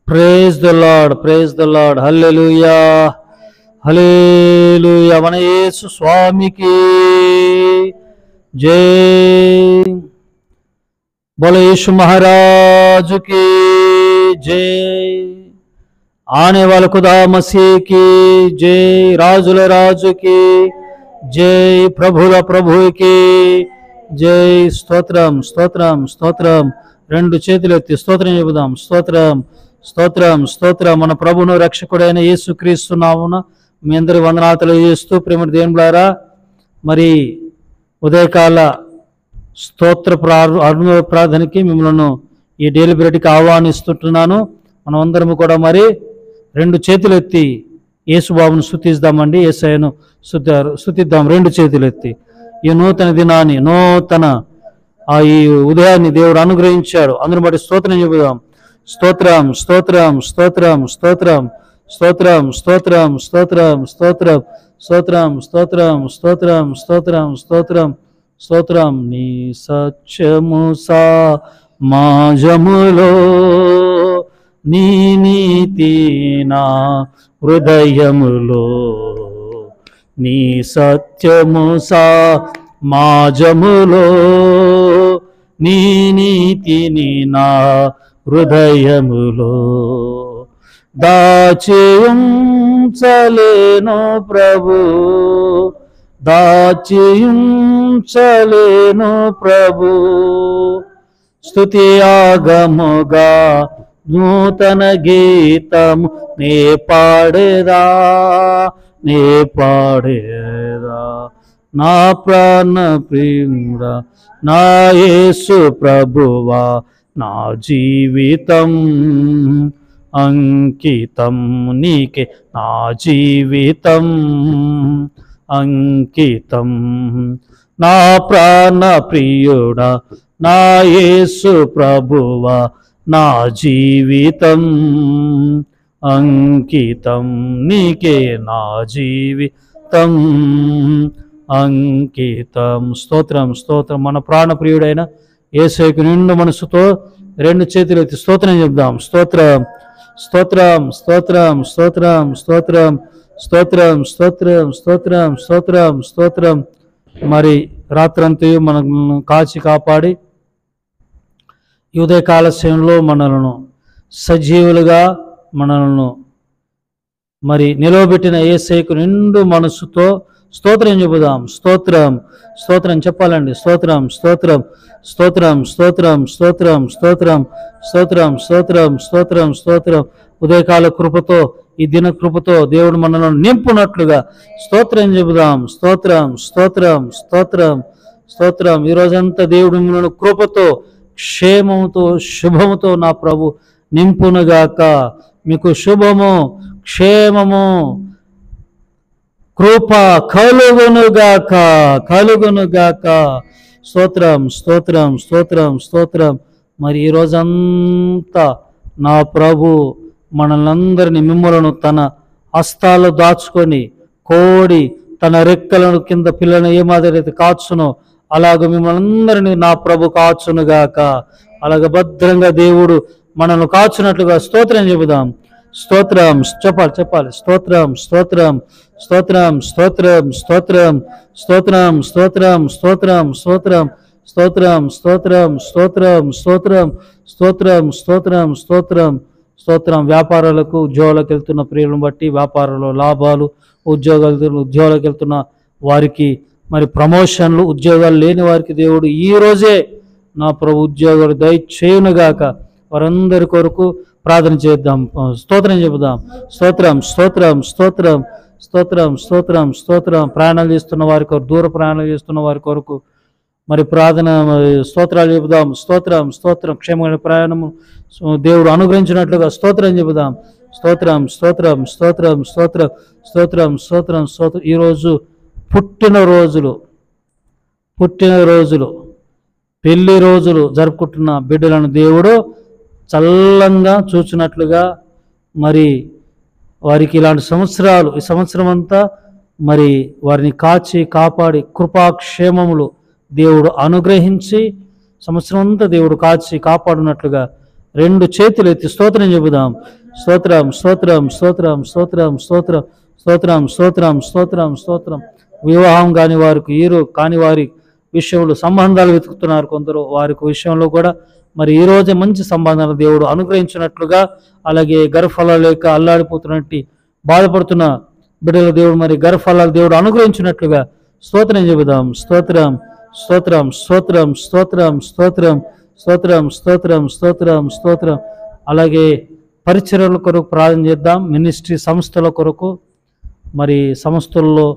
Praise the lord, praise the lord. Hallelujah, hallelujah. మన యేసు స్వామికి జై. బోలో యేసు महाराज की जय. आने वाले खुदा मसीह की जय. రాజుల రాజుకి జై. ప్రభుల ప్రభుకి జై. స్తోత్రం, స్తోత్రం, స్తోత్రం. రెండు చేతులు ఎత్తి స్తోత్రం చెబుదాం. స్తోత్రం, స్తోత్రం, స్తోత్రం. మన ప్రభును రక్షకుడైన యేసుక్రీస్తు నామమున మీ అందరి వందనాలు తెలియజేస్తూ ప్రేమ దేవులారా, మరి ఉదయకాల స్తోత్ర ప్రార్థనకి మిమ్మల్ని ఈ డైలీ బ్రెడ్కి ఆహ్వానిస్తుంటున్నాను. మనం అందరము కూడా మరి రెండు చేతులు ఎత్తి యేసుబాబును స్తుతిద్దామండి. యేసయ్యను స్తుతిద్దాం రెండు చేతులు ఎత్తి. ఈ నూతన దినాన్ని, నూతన ఈ ఉదయాన్ని దేవుడు అనుగ్రహించాడు. అందరూ బట్టి స్తోత్రం చెబుదాం. స్తోత్రం, స్తోత్రం, స్తోత్రం, స్తోత్రం, స్తోత్రం, స్తోత్రం, స్తోత్రం, స్తోత్రం, స్తోత్రం, స్తోత్రం, స్తోత్రం, స్తోత్రం, స్తోత్రం, స్తోత్రం. నీ సత్యము సమాజములో నీ నీతి నా హృదయములో. నీ సత్యము సమాజములో నీ నీతిని నా హృదయములో. దాచి ఉంచలేను ప్రభు, దాచి ఉంచలేను ప్రభు. స్తుతి ఆగముగా నూతన గీతము నే పాడేదా, నే పాడేదా. నా ప్రాణ ప్రియుడా నా యేసు ప్రభువా, నా జీవితం అంకితం నీకే. నా జీవితం అంకితం. నా ప్రాణ ప్రియుడా నా యేసు ప్రభువా, నా జీవితం అంకితం నీకే. నా జీవితం అంకితం. స్తోత్రం, స్తోత్రం. మన ప్రాణప్రియుడైన యేసయ్యకు నిండు మనసుతో రెండు చేతులు ఎత్తి స్తోత్రం చెప్దాం. స్తోత్రం, స్తోత్రం, స్తోత్రం, స్తోత్రం, స్తోత్రం, స్తోత్రం, స్తోత్రం, స్తోత్రం, స్తోత్రం, స్తోత్రం. మరి రాత్రంతయు మనల్ని కాచి కాపాడి ఈ ఉదయకాల సమయంలో మనలను సజీవులుగా మనలను మరి నిలవబెట్టిన యేసయ్యకు నిండు మనసుతో స్తోత్రం చెబుదాం. స్తోత్రం, స్తోత్రం చెప్పాలండి. స్తోత్రం, స్తోత్రం, స్తోత్రం, స్తోత్రం, స్తోత్రం, స్తోత్రం, స్తోత్రం, స్తోత్రం, స్తోత్రం, స్తోత్రం. ఉదయకాల కృపతో, ఈ దిన కృపతో దేవుడు మనలను నింపునట్లుగా స్తోత్రం చెబుదాం. స్తోత్రం, స్తోత్రం, స్తోత్రం, స్తోత్రం. ఈరోజంతా దేవుడు మనను కృపతో, క్షేమముతో, శుభముతో నా ప్రభు నింపునుగాక. మీకు శుభము, క్షేమము, కృప కలుగునుగాక, కలుగునుగాక. స్తోత్రం, స్తోత్రం, స్తోత్రం, స్తోత్రం. మరి ఈరోజంతా నా ప్రభు మనల్నందరినీ, మిమ్మలను తన హస్తాలు దాచుకొని, కోడి తన రెక్కలను కింద పిల్లను ఏ మాదిరి కాచునో అలాగ మిమ్మల్ని అందరినీ నా ప్రభు కాచునుగాక. అలాగ భద్రంగా దేవుడు మనల్ని కాచునట్లుగా స్తోత్రం చెబుదాం. స్తోత్రం చెప్పాలి. స్తోత్రం, స్తోత్రం, స్తోత్రం, స్తోత్రం, స్తోత్రం, స్తోత్రం, స్తోత్రం, స్తోత్రం, స్తోత్రం, స్తోత్రం, స్తోత్రం, స్తోత్రం, స్తోత్రం, స్తోత్రం, స్తోత్రం, స్తోత్రం, స్తోత్రం. వ్యాపారాలకు, ఉద్యోగాలకు వెళ్తున్న ప్రియులను బట్టి వ్యాపారంలో లాభాలు, ఉద్యోగాలకు వెళ్తున్న వారికి మరి ప్రమోషన్లు, ఉద్యోగాలు లేని వారికి దేవుడు ఈరోజే నా ప్రభు ఉద్యోగాలు దయచేయునుగాక. వారందరి కొరకు ప్రార్థన చేద్దాం. స్తోత్రం చెబుదాం. స్తోత్రం, స్తోత్రం, స్తోత్రం, స్తోత్రం, స్తోత్రం, స్తోత్రం. ప్రయాణాలు చేస్తున్న వారి కొరకు, దూర ప్రయాణాలు చేస్తున్న వారి కొరకు మరి ప్రార్థన, స్తోత్రాలు చెబుదాం. స్తోత్రం, స్తోత్రం. క్షేమమైన ప్రయాణము దేవుడు అనుగ్రహించినట్లుగా స్తోత్రం చెబుదాం. స్తోత్రం, స్తోత్రం, స్తోత్రం, స్తోత్రం, స్తోత్రం, స్తోత్రం, స్తోత్రం. ఈరోజు పుట్టినరోజులు, పెళ్లి రోజులు జరుపుకుంటున్న బిడ్డలను దేవుడు చల్లంగా చూచినట్లుగా మరి వారికి ఇలాంటి సంవత్సరాలు, ఈ సంవత్సరం అంతా మరి వారిని కాచి కాపాడి కృపాక్షేమములు దేవుడు అనుగ్రహించి సంవత్సరం అంతా దేవుడు కాచి కాపాడినట్లుగా రెండు చేతులు ఎత్తి స్తోత్రం చెబుదాం. స్తోత్రం స్తోత్రం స్తోత్రం స్తోత్రం స్తోత్రం స్తోత్రం స్తోత్రం స్తోత్రం స్తోత్రం. వివాహం కాని వారికి, కాని వారి విషయంలో సంబంధాలు వెతుకుతున్నారు కొందరు, వారి విషయంలో కూడా మరి ఈరోజే మంచి సంబంధాలు దేవుడు అనుగ్రహించినట్లుగా, అలాగే గర్భఫలాలు లేక అల్లాడిపోతున్నట్టు బాధపడుతున్న బిడ్డల దేవుడు మరి గర్భఫలాలు దేవుడు అనుగ్రహించినట్లుగా స్తోత్రం చెబుదాం. స్తోత్రం స్తోత్రం స్తోత్రం స్తోత్రం స్తోత్రం స్తోత్రం స్తోత్రం స్తోత్రం స్తోత్రం. అలాగే పరిచర్యల కొరకు ప్రార్థన చేద్దాం. మినిస్ట్రీ సంస్థల కొరకు, మరి సంస్థల్లో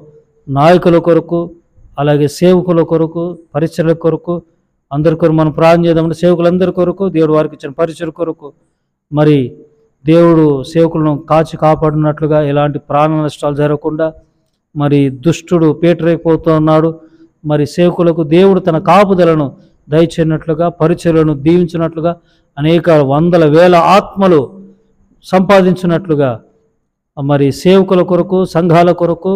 నాయకుల కొరకు, అలాగే సేవకుల కొరకు, పరిచర్యల కొరకు, అందరి కొరకు మనం ప్రార్థన చేద్దామంటే సేవకులందరి కొరకు, దేవుడు వారికి ఇచ్చిన పరిచర్య కొరకు మరి దేవుడు సేవకులను కాపాడినట్లుగా, ఎలాంటి ప్రాణ నష్టాలు జరగకుండా మరి దుష్టుడు పేటరైపోతూ ఉన్నాడు. మరి సేవకులకు దేవుడు తన కాపుదలను దయచేయనట్లుగా, పరిచర్యలను దీవించినట్లుగా, అనేక వందల వేల ఆత్మలు సంపాదించినట్లుగా, మరి సేవకుల కొరకు, సంఘాల కొరకు,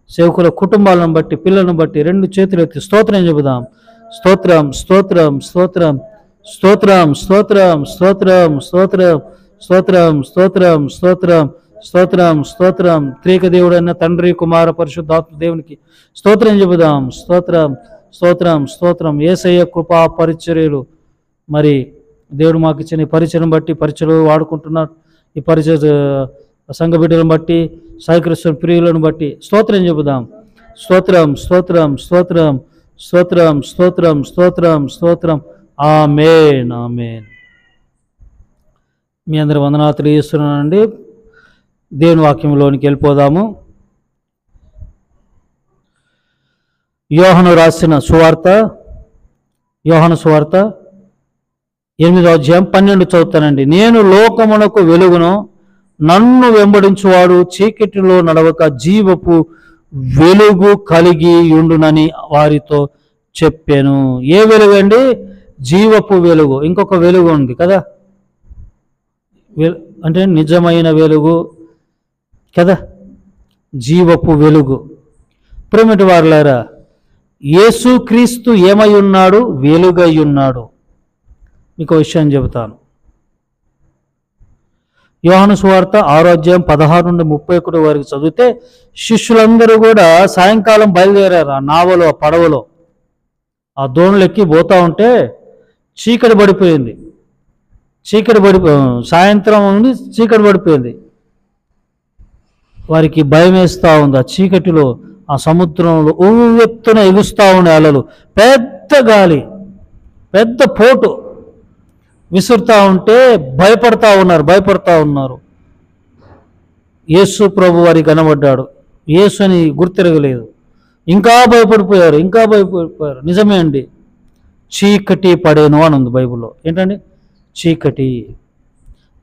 సేవకుల కుటుంబాలను బట్టి, పిల్లలను బట్టి రెండు చేతులు ఎత్తి స్తోత్రం చెబుదాం. స్తోత్రం స్తోత్రం స్తోత్రం స్తోత్రం స్తోత్రం స్తోత్రం స్తోత్రం స్తోత్రం స్తోత్రం స్తోత్రం స్తోత్రం స్తోత్రం. త్రియేక దేవుడైన తండ్రి, కుమార, పరిశుద్ధాత్మ దేవునికి స్తోత్రం చెబుదాం. స్తోత్రం స్తోత్రం స్తోత్రం. యేసయ్య కృపా పరిచర్యలు, మరి దేవుడు మాకు ఇచ్చిన పరిచయం బట్టి, పరిచయలు వాడుకుంటున్నారు. ఈ పరిచయ సంఘ బిడ్డలను బట్టి, సాయికృష్ణ ప్రియులను బట్టి స్తోత్రం చెబుదాం. స్తోత్రం స్తోత్రం స్తోత్రం స్తోత్రం స్తోత్రం స్తోత్రం స్తోత్రం. ఆమేన్ ఆమేన్. మీ అందరి వందనాలు తెలియజేస్తున్నానండి. దేవుని వాక్యంలోనికి వెళ్ళిపోదాము. యోహాను రాసిన సువార్త, యోహాను సువార్త 8వ అధ్యాయం 12 చదువుతానండి. నేను లోకమునకు వెలుగును, నన్ను వెంబడించువాడు చీకటిలో నడవక జీవపు వెలుగు కలిగి ఉండునని వారితో చెప్పాను. ఏ వెలుగు అండి? జీవపు వెలుగు. ఇంకొక వెలుగు ఉంది కదా, అంటే నిజమైన వెలుగు కదా, జీవపు వెలుగు. ప్రేమటి వారులారా, యేసుక్రీస్తు ఏమై ఉన్నాడు? వెలుగై ఉన్నాడు. మీకు విషయం చెబుతాను. యోహాను సువార్త 6వ అధ్యాయం 16 నుండి 31 వరకు చదివితే, శిష్యులందరూ కూడా సాయంకాలం బయలుదేరారు. ఆ నావలో, ఆ పడవలో, ఆ దోణులు ఎక్కి పోతా ఉంటే చీకటి పడిపోయింది. సాయంత్రం నుండి చీకటి పడిపోయింది. వారికి భయం వేస్తూ ఉంది. ఆ చీకటిలో, ఆ సముద్రంలో ఉవ్వెత్తున ఎగుస్తూ ఉండే అలలు, పెద్ద గాలి, పెద్ద పోటు విసురుతూ ఉంటే భయపడతా ఉన్నారు. యేసు ప్రభు వారికి కనబడ్డాడు. యేసు అని గుర్తిరగలేదు. ఇంకా భయపడిపోయారు. నిజమే అండి. చీకటి పడేను అని ఉంది బైబిల్లో. ఏంటండి?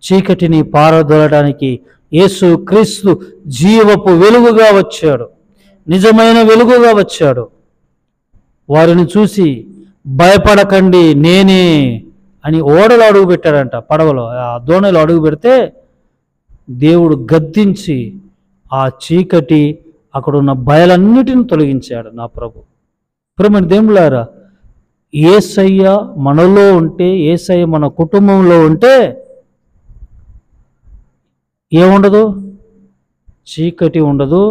చీకటిని పారదోలడానికి యేసు క్రీస్తు జీవపు వెలుగుగా వచ్చాడు, నిజమైన వెలుగుగా వచ్చాడు. వారిని చూసి భయపడకండి, నేనే అని ఓడలో అడుగు పెట్టాడంట. పడవలో, ఆ దోణిలో అడుగు పెడితే దేవుడు గద్దించి ఆ చీకటి, అక్కడున్న భయాలన్నిటిని తొలగించాడు నా ప్రభు. ప్రేమ దేవులారా, యేసయ్య మనలో ఉంటే, యేసయ్య మన కుటుంబంలో ఉంటే ఏముండదు? చీకటి ఉండదు,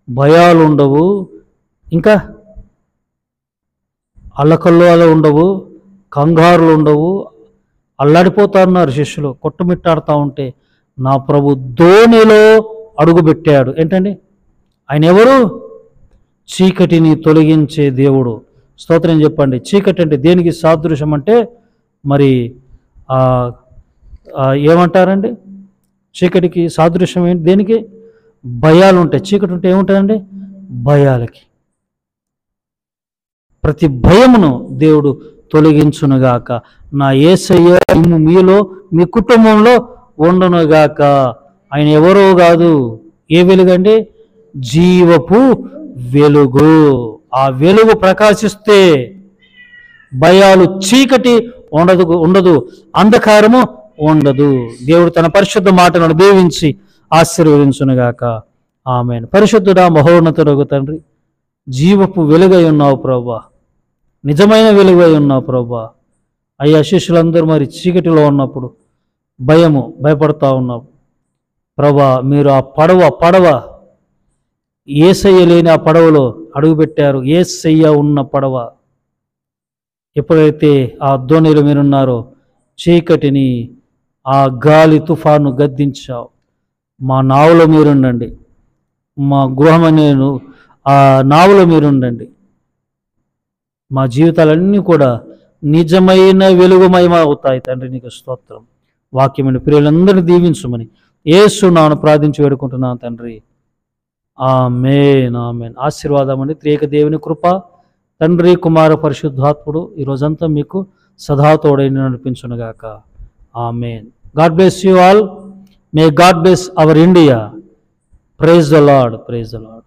భయాలు ఉండవు, ఇంకా అల్లకల్లోలు ఉండవు, కంగారులు ఉండవు. అల్లాడిపోతా ఉన్నారు శిష్యులు, కొట్టుమిట్టాడుతూ ఉంటే నా ప్రభు దోణిలో అడుగుపెట్టాడు. ఏంటండి? ఆయన ఎవరు? చీకటిని తొలగించే దేవుడు. స్తోత్రం చెప్పండి. చీకటి అంటే దేనికి సాదృశ్యం అంటే మరి ఏమంటారండి? చీకటికి సాదృశ్యం ఏంటి? దేనికి? భయాలు ఉంటాయి. చీకటి ఉంటే ఏముంటుందండి? భయాలకి. ప్రతి భయమును దేవుడు తొలగించునుగాక. నా యేసయ్య మీలో, మీ కుటుంబంలో ఉండునుగాక. ఆయన ఎవరో కాదు. ఏ వెలుగండి? జీవపు వెలుగు. ఆ వెలుగు ప్రకాశిస్తే భయాలు, చీకటి ఉండదు, అంధకారము ఉండదు. దేవుడు తన పరిశుద్ధ మాటలను దీవించి ఆశీర్వదించునుగాక. ఆమేన్. పరిశుద్ధుడా, మహోన్నతుడగు తండ్రి, జీవపు వెలుగై ఉన్నావు ప్రభువా, నిజమైన వెలుగై ఉన్నావు ప్రభువా. అయ్యా, శిష్యులందరూ మరి చీకటిలో ఉన్నప్పుడు భయపడతా ఉన్నావు. ప్రభా, మీరు ఆ పడవ యేసయ్య లేని ఆ పడవలో అడుగుపెట్టారు. యేసయ్య ఉన్న పడవ. ఎప్పుడైతే ఆ ధోనిలో మీరున్నారో చీకటిని, ఆ గాలి తుఫాను గద్దించావు. మా నావలో మీరుండండి, మా గృహమనేను ఆ నావలో మీరుండండి. మా జీవితాలన్నీ కూడా నిజమైన వెలుగుమయం అవుతాయి. తండ్రి నీకు స్తోత్రం. వాక్యమైన ప్రియులందరినీ దీవించమని యేసు నామమున ప్రార్థించి వేడుకుంటున్నాను తండ్రి. ఆమేన్, ఆమేన్. ఆశీర్వాదం అండి. త్రియేక దేవుని కృప, తండ్రి, కుమార, పరిశుద్ధాత్ముడు ఈ రోజంతా మీకు సదా తోడై నడిపించునుగాక. Amen. God bless you all. May God bless our India. Praise the lord, praise the lord.